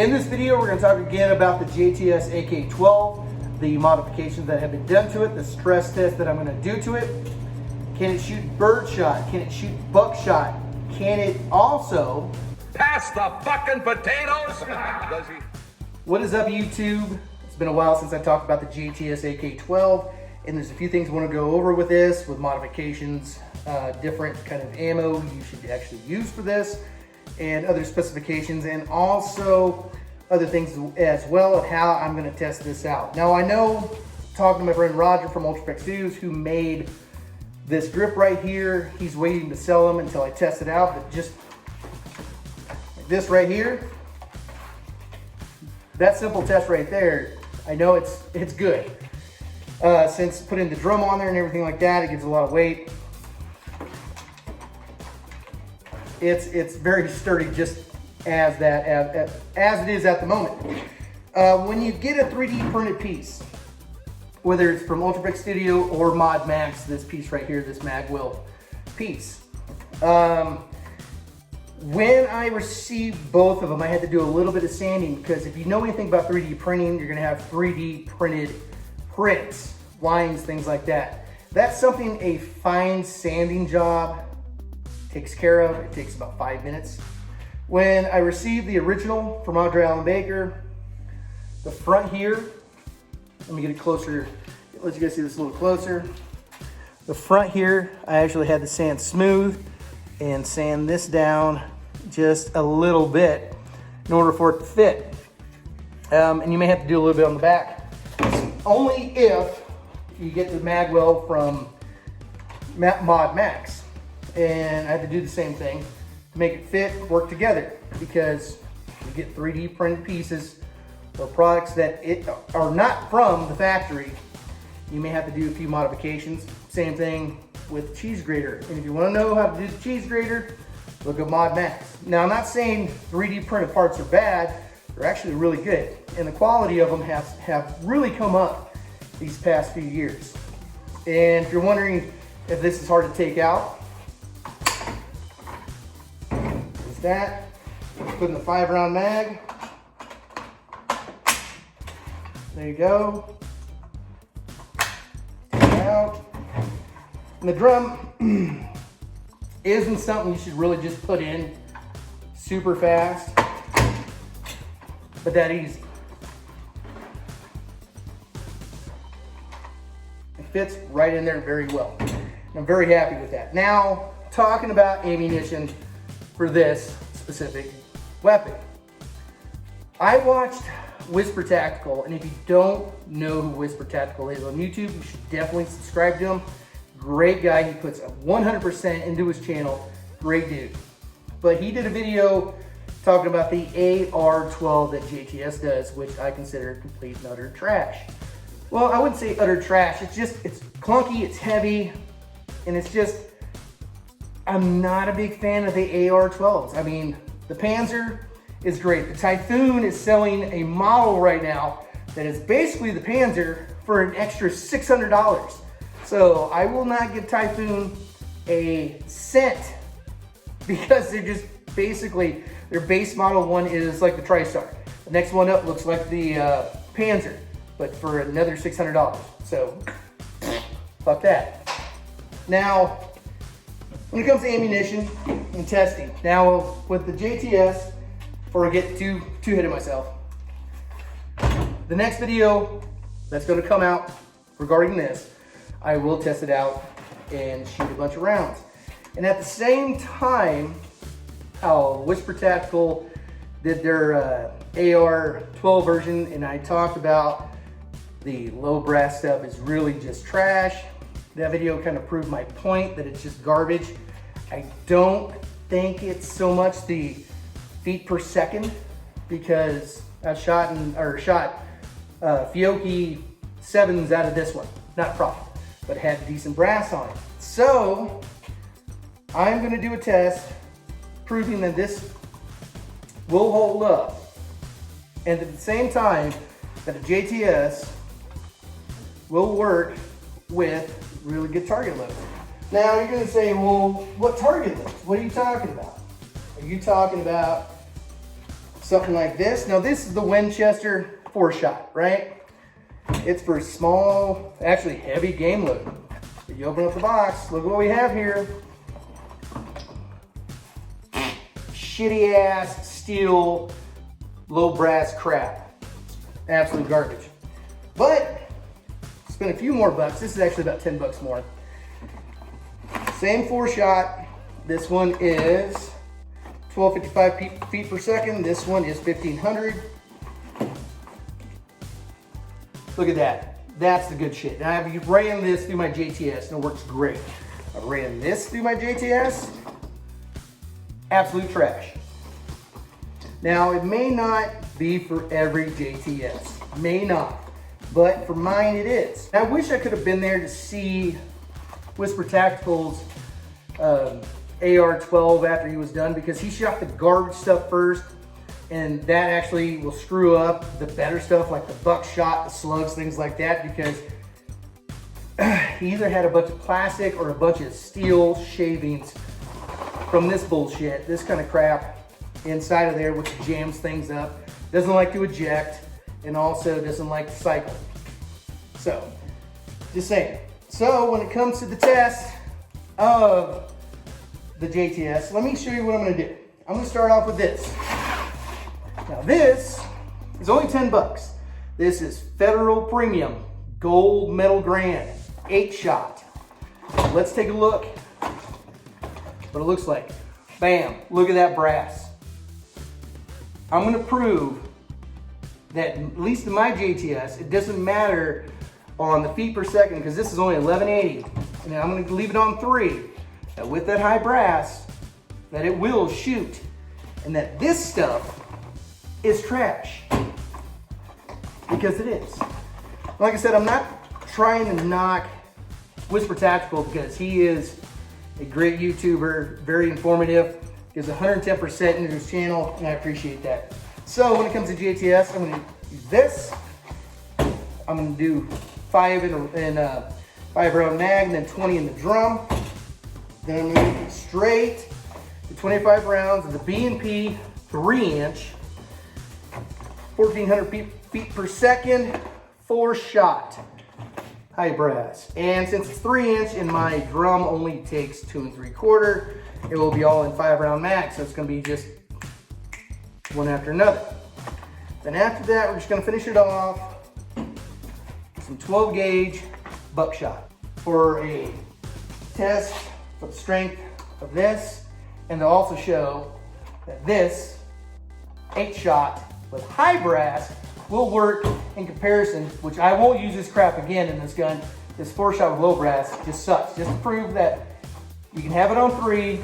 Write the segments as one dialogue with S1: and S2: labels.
S1: In this video, we're going to talk again about the JTS AK12, the modifications that have been done to it, the stress test that I'm going to do to it. Can it shoot birdshot? Can it shoot buckshot? Can it also
S2: pass the fucking potatoes? Does he?
S1: What is up, YouTube? It's been a while since I talked about the JTS AK12, and there's a few things I want to go over with this, with modifications, different kind of ammo you should actually use for this, and other specifications, and also other things as well of how I'm going to test this out. Now, I know, talking to my friend Roger from Ultra Studios, who made this grip right here, he's waiting to sell them until I test it out, but just like this right here, that simple test right there, I know it's good. Since putting the drum on there and everything like that, it gives a lot of weight. It's very sturdy, just as it is at the moment. When you get a 3D printed piece, whether it's from Ultra Studio or Mod Max, this piece right here, this Magwell piece. When I received both of them, I had to do a little bit of sanding, because if you know anything about 3D printing, you're gonna have 3D printed prints, lines, things like that. That's something a fine sanding job takes care of. It takes about 5 minutes. When I received the original from Audrey Allen Baker, the front here, let me get it closer, let you guys see this a little closer. The front here, I actually had to sand smooth and sand this down just a little bit in order for it to fit. And you may have to do a little bit on the back. Only if you get the Magwell from Mod Max. And I had to do the same thing to make it fit, work together, because you get 3D printed pieces or products that are not from the factory. You may have to do a few modifications. Same thing with cheese grater. And if you want to know how to do the cheese grater, look at Mod Max. Now, I'm not saying 3D printed parts are bad. They're actually really good. And the quality of them have really come up these past few years. And if you're wondering if this is hard to take out, is that. Put in the 5-round mag. There you go. Take it out. And the drum isn't something you should really just put in super fast, but that easy. It fits right in there very well. I'm very happy with that. Now, talking about ammunition for this specific weapon. I watched Whisper Tactical, and if you don't know who Whisper Tactical is on YouTube, you should definitely subscribe to him. Great guy, he puts 100% into his channel, great dude. But he did a video talking about the AR12 that JTS does, which I consider complete and utter trash. Well, I wouldn't say utter trash, it's clunky, it's heavy, and it's just, I'm not a big fan of the AR12s. I mean, the Panzer is great. The Typhoon is selling a model right now that is basically the Panzer for an extra $600. So I will not give Typhoon a cent, because they're just basically, their base model one is like the TriStar. The next one up looks like the Panzer, but for another $600. So fuck that. Now, when it comes to ammunition and testing, now with the JTS, before I get too ahead of myself, the next video that's going to come out regarding this, I will test it out and shoot a bunch of rounds. And at the same time, how Whisper Tactical did their AR12 version, and I talked about the low brass stuff is really just trash. That video kind of proved my point that it's just garbage. I don't think it's so much the feet per second, because I've shot Fiocchi 7s out of this one, not a problem, but it had decent brass on it. So I'm gonna do a test proving that this will hold up, and at the same time that a JTS will work with really good target loads. Now you're gonna say, well, what target loads? What are you talking about? Are you talking about something like this. Now this is the Winchester 4-shot, right? It's for small, actually heavy game load. If you open up the box, look what we have here. Shitty ass steel, low brass crap. Absolute garbage. But spend a few more bucks. This is actually about 10 bucks more. Same 4-shot. This one is 1255 feet per second. This one is 1500. Look at that. That's the good shit. Now I've ran this through my JTS and it works great. I've ran this through my JTS. Absolute trash. Now it may not be for every JTS. May not. But for mine it is. I wish I could have been there to see Whisper Tactical's AR12 after he was done, because he shot the garbage stuff first, and that actually will screw up the better stuff like the buckshot, the slugs, things like that, because he either had a bunch of plastic or a bunch of steel shavings from this bullshit, this kind of crap inside of there, which jams things up, doesn't like to eject, and also doesn't like to cycle. So, just saying. So when it comes to the test of the JTS, let me show you what I'm gonna do. I'm gonna start off with this. Now this is only 10 bucks. This is Federal Premium Gold Metal Grand 8-shot. Let's take a look what it looks like. Bam, look at that brass. I'm gonna prove that, at least in my JTS, it doesn't matter on the feet per second, because this is only 1180. And I'm gonna leave it on 3. That with that high brass, that it will shoot. And that this stuff is trash. Because it is. Like I said, I'm not trying to knock Whisper Tactical, because he is a great YouTuber, very informative, gives 110% into his channel, and I appreciate that. So when it comes to JTS, I'm gonna use this. I'm gonna do 5 in a 5-round mag, and then 20 in the drum. Then I'm gonna go straight to 25 rounds of the B&P 3-inch, 1400 feet per second, 4-shot, high brass. And since it's 3-inch and my drum only takes 2 3/4, it will be all in 5-round mag, so it's gonna be just one after another. Then after that, we're just gonna finish it off with some 12 gauge buckshot for a test for the strength of this, and to also show that this 8-shot with high brass will work in comparison, which I won't use this crap again in this gun. This 4-shot with low brass just sucks. Just to prove that you can have it on 3,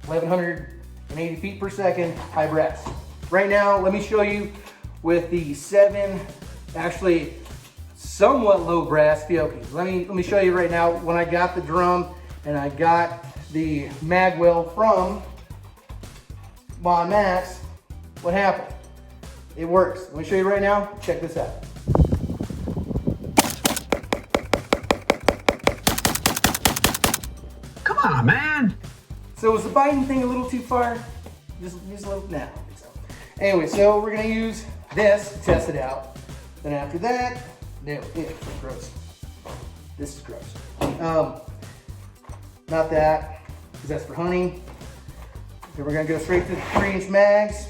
S1: 1180 feet per second, high brass. Right now, let me show you with the 7, actually somewhat low brass Fiocchi. Let me show you right now when I got the drum and I got the magwell from Bon Max, what happened? It works. Let me show you right now. Check this out.
S2: Come on, man.
S1: So was the biting thing a little too far? Just a little, nah, I don't think so. Anyway, so we're gonna use this to test it out. Then after that, no, it's gross. This is gross. Not that, because that's for hunting. So we're gonna go straight to the 3-inch mags.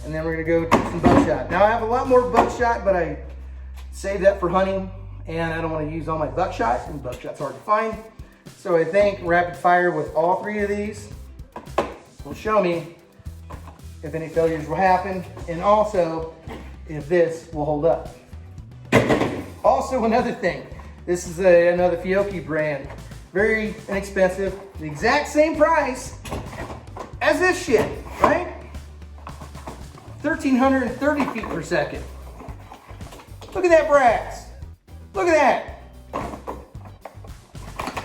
S1: And then we're gonna go to some buckshot. Now I have a lot more buckshot, but I saved that for hunting, and I don't wanna use all my buckshot, and buckshot's hard to find. So I think rapid fire with all 3 of these will show me if any failures will happen, and also if this will hold up. Also, another thing, this is another Fiocchi brand. Very inexpensive, the exact same price as this shit, right? 1,330 feet per second. Look at that brass. Look at that.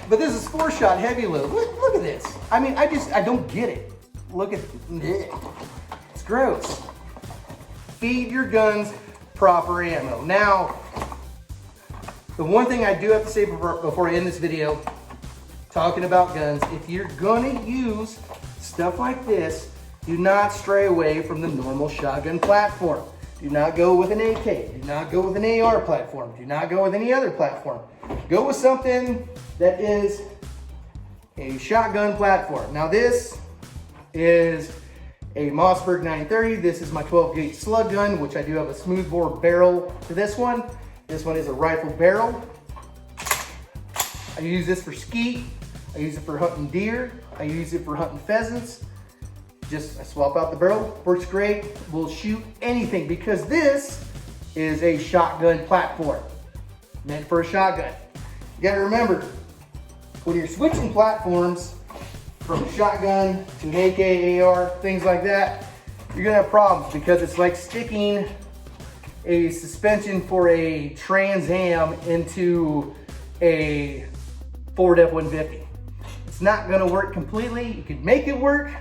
S1: But this is 4-shot heavy load. Look at this. I mean, I don't get it. Look at it. It's gross. Feed your guns proper ammo. Now, the one thing I do have to say before I end this video, talking about guns, if you're gonna use stuff like this, Do not stray away from the normal shotgun platform. Do not go with an AK. Do not go with an AR platform. Do not go with any other platform. Go with something that is a shotgun platform. Now this is a Mossberg 930. This is my 12 gauge slug gun, which I do have a smoothbore barrel to this one. This one is a rifle barrel. I use this for skeet. I use it for hunting deer. I use it for hunting pheasants. I swap out the barrel, works great. We'll shoot anything because this is a shotgun platform, meant for a shotgun. You gotta remember, when you're switching platforms from shotgun to an AK, AR, things like that, you're gonna have problems because it's like sticking a suspension for a Trans Am into a Ford F-150. It's not gonna work completely. You could make it work,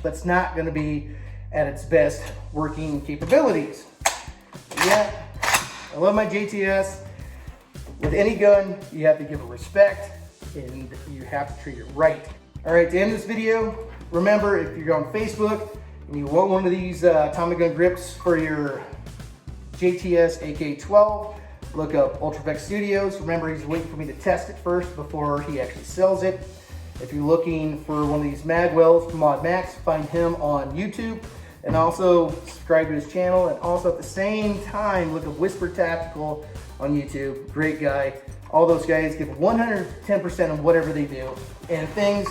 S1: but it's not gonna be at its best working capabilities. Yeah, I love my JTS. With any gun, you have to give it respect and you have to treat it right. All right, to end this video, remember if you're on Facebook and you want one of these Tommy gun grips for your JTS AK12, look up Ultravec Studios. Remember, he's waiting for me to test it first before he actually sells it. If you're looking for one of these mag wells from Mod Max, find him on YouTube and also subscribe to his channel. And also at the same time, look up Whisper Tactical on YouTube. Great guy. All those guys give 110% of whatever they do. And things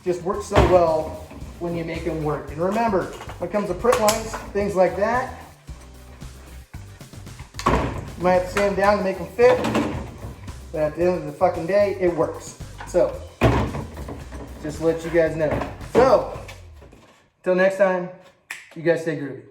S1: just work so well when you make them work. And remember, when it comes to print lines, things like that, you might have to sand them down to make them fit. But at the end of the fucking day, it works. So, just to let you guys know. So, until next time, you guys stay groovy.